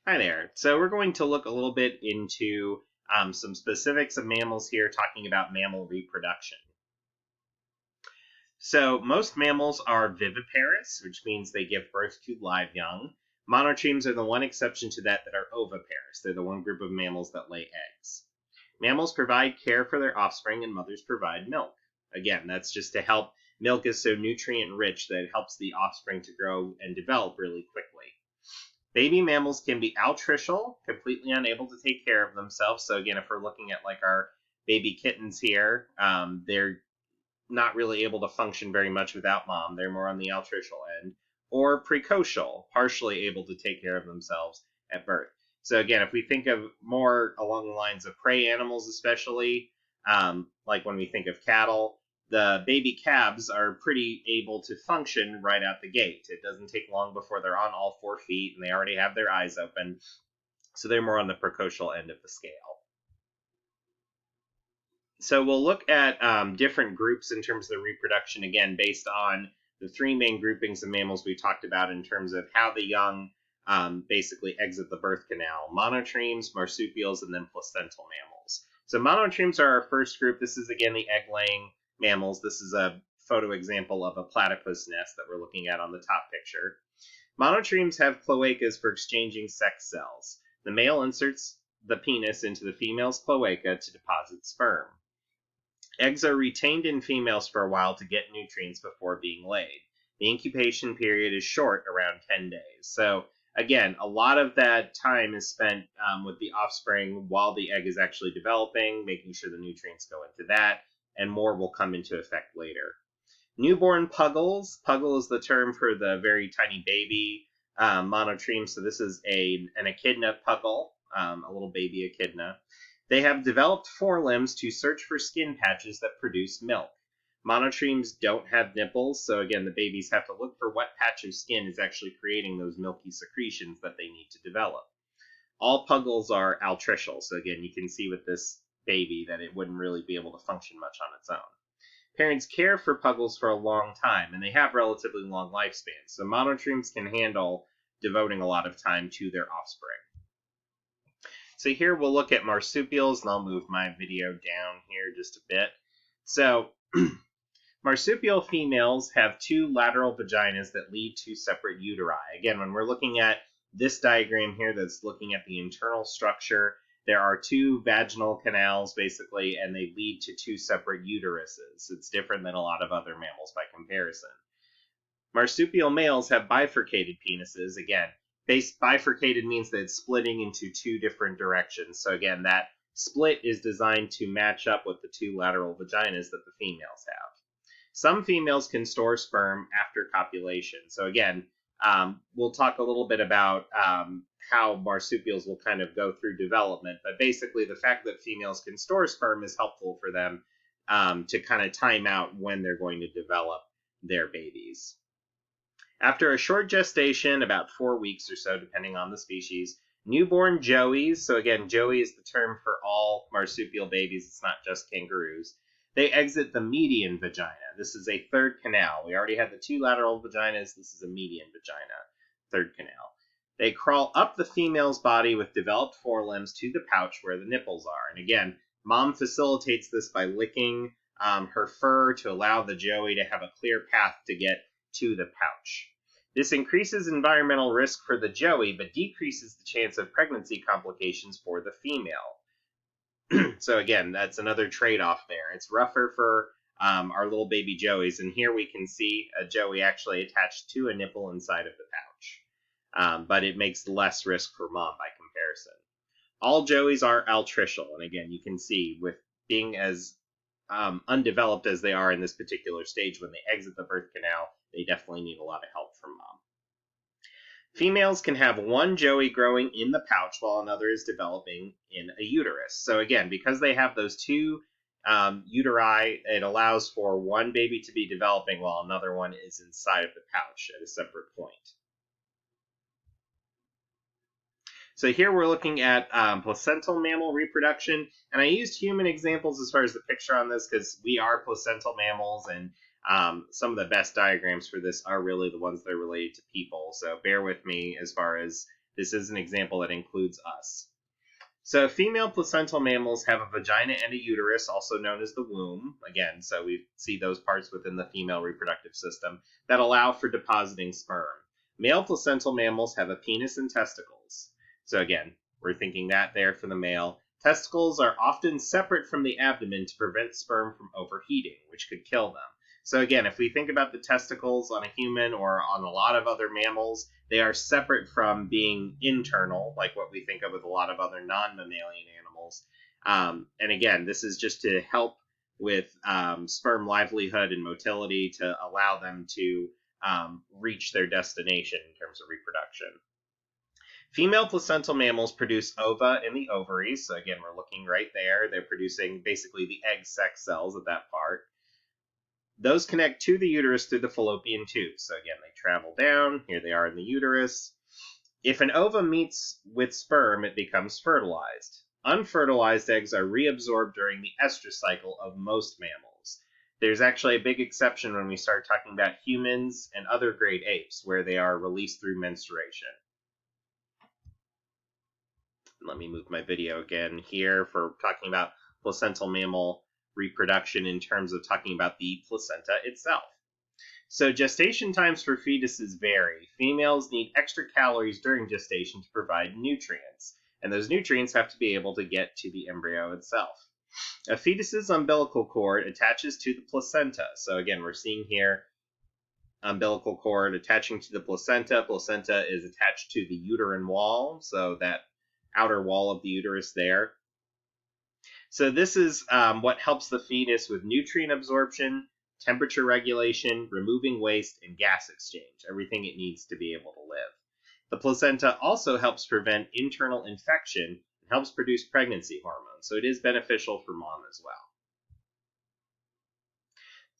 Hi there. So we're going to look a little bit into some specifics of mammals here, talking about mammal reproduction. So most mammals are viviparous, which means they give birth to live young. Monotremes are the one exception to that are oviparous. They're the one group of mammals that lay eggs. Mammals provide care for their offspring, and mothers provide milk. Again, that's just to help. Milk is so nutrient rich that it helps the offspring to grow and develop really quickly. Baby mammals can be altricial, completely unable to take care of themselves. So again, if we're looking at like our baby kittens here, they're not really able to function very much without mom. They're more on the altricial end. Or precocial, partially able to take care of themselves at birth. So again, if we think of more along the lines of prey animals, especially, like when we think of cattle, the baby calves are pretty able to function right out the gate. It doesn't take long before they're on all 4 feet and they already have their eyes open. So they're more on the precocial end of the scale. So we'll look at different groups in terms of the reproduction, again, based on the three main groupings of mammals we talked about in terms of how the young basically exit the birth canal: monotremes, marsupials, and then placental mammals. So monotremes are our first group. This is, again, the egg-laying mammals. This is a photo example of a platypus nest that we're looking at on the top picture. Monotremes have cloacas for exchanging sex cells. The male inserts the penis into the female's cloaca to deposit sperm. Eggs are retained in females for a while to get nutrients before being laid. The incubation period is short, around 10 days. So again, a lot of that time is spent with the offspring while the egg is actually developing, making sure the nutrients go into that, and more will come into effect later. Newborn puggles. Puggle is the term for the very tiny baby monotreme. So this is an echidna puggle, a little baby echidna. They have developed forelimbs to search for skin patches that produce milk. Monotremes don't have nipples, so again, the babies have to look for what patch of skin is actually creating those milky secretions that they need to develop. All puggles are altricial, so again, you can see with this baby that it wouldn't really be able to function much on its own. Parents care for puggles for a long time, and they have relatively long lifespans, so monotremes can handle devoting a lot of time to their offspring. So here we'll look at marsupials, and I'll move my video down here just a bit. So marsupial females have two lateral vaginas that lead to separate uteri. Again, when we're looking at this diagram here that's looking at the internal structure, there are two vaginal canals, basically, and they lead to two separate uteruses. It's different than a lot of other mammals by comparison. Marsupial males have bifurcated penises. Again, bifurcated means that it's splitting into two different directions. So again, that split is designed to match up with the two lateral vaginas that the females have. Some females can store sperm after copulation. So again, we'll talk a little bit about how marsupials will kind of go through development, but basically the fact that females can store sperm is helpful for them to kind of time out when they're going to develop their babies. After a short gestation, about 4 weeks or so, depending on the species, newborn joeys, so again, joey is the term for all marsupial babies, it's not just kangaroos, they exit the median vagina. This is a third canal. We already had the two lateral vaginas, this is a median vagina, third canal. They crawl up the female's body with developed forelimbs to the pouch where the nipples are. And again, mom facilitates this by licking her fur to allow the joey to have a clear path to get to the pouch. This increases environmental risk for the joey, but decreases the chance of pregnancy complications for the female. So again, that's another trade-off there. It's rougher for our little baby joeys, and here we can see a joey actually attached to a nipple inside of the pouch. But it makes less risk for mom by comparison. All joeys are altricial, and again, you can see with being as undeveloped as they are in this particular stage, when they exit the birth canal, they definitely need a lot of help from mom. Females can have one joey growing in the pouch while another is developing in a uterus. So again, because they have those two uteri, it allows for one baby to be developing while another one is inside of the pouch at a separate point. So here we're looking at placental mammal reproduction, and I used human examples as far as the picture on this because we are placental mammals, and some of the best diagrams for this are really the ones that are related to people. So bear with me as far as this is an example that includes us. So female placental mammals have a vagina and a uterus, also known as the womb. Again, so we see those parts within the female reproductive system that allow for depositing sperm. Male placental mammals have a penis and testicles. So again, we're thinking that there for the male. Testicles are often separate from the abdomen to prevent sperm from overheating, which could kill them. So again, if we think about the testicles on a human or on a lot of other mammals, they are separate from being internal, like what we think of with a lot of other non-mammalian animals. And again, this is just to help with sperm livelihood and motility to allow them to reach their destination in terms of reproduction. Female placental mammals produce ova in the ovaries. So again, we're looking right there. They're producing basically the egg sex cells at that part. Those connect to the uterus through the fallopian tube. So again, they travel down. Here they are in the uterus. If an ova meets with sperm, it becomes fertilized. Unfertilized eggs are reabsorbed during the estrous cycle of most mammals. There's actually a big exception when we start talking about humans and other great apes, where they are released through menstruation. Let me move my video again here for talking about placental mammal reproduction in terms of talking about the placenta itself. So gestation times for fetuses vary. Females need extra calories during gestation to provide nutrients, and those nutrients have to be able to get to the embryo itself. A fetus's umbilical cord attaches to the placenta. So again, we're seeing here umbilical cord attaching to the placenta. Placenta is attached to the uterine wall, so that outer wall of the uterus there. So this is what helps the fetus with nutrient absorption, temperature regulation, removing waste, and gas exchange, everything it needs to be able to live. The placenta also helps prevent internal infection and helps produce pregnancy hormones, so it is beneficial for mom as well.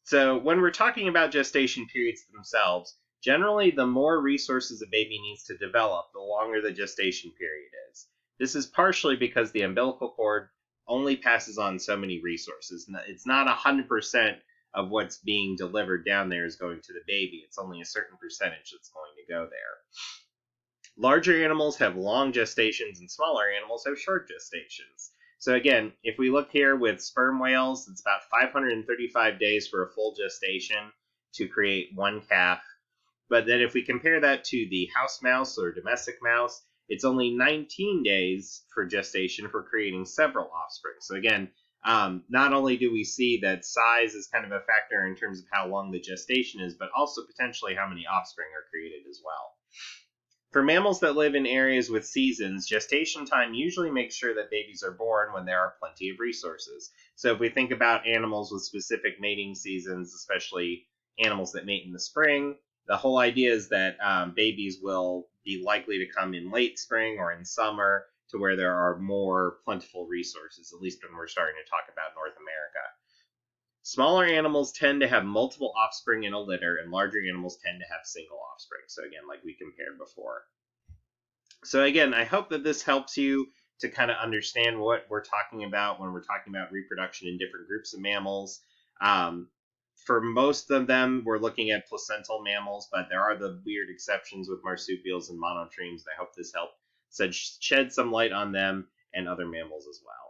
So when we're talking about gestation periods themselves, generally the more resources a baby needs to develop, the longer the gestation period is. This is partially because the umbilical cord only passes on so many resources. It's not 100% of what's being delivered down there is going to the baby. It's only a certain percentage that's going to go there. Larger animals have long gestations and smaller animals have short gestations. So again, if we look here with sperm whales, it's about 535 days for a full gestation to create one calf. But then if we compare that to the house mouse or domestic mouse, it's only 19 days for gestation for creating several offspring. So again, not only do we see that size is kind of a factor in terms of how long the gestation is, but also potentially how many offspring are created as well. For mammals that live in areas with seasons, gestation time usually makes sure that babies are born when there are plenty of resources. So if we think about animals with specific mating seasons, especially animals that mate in the spring, the whole idea is that babies will be likely to come in late spring or in summer to where there are more plentiful resources, at least when we're starting to talk about North America. Smaller animals tend to have multiple offspring in a litter, and larger animals tend to have single offspring. So again, like we compared before. So again, I hope that this helps you to kind of understand what we're talking about when we're talking about reproduction in different groups of mammals. For most of them, we're looking at placental mammals, but there are the weird exceptions with marsupials and monotremes. I hope this helped shed some light on them and other mammals as well.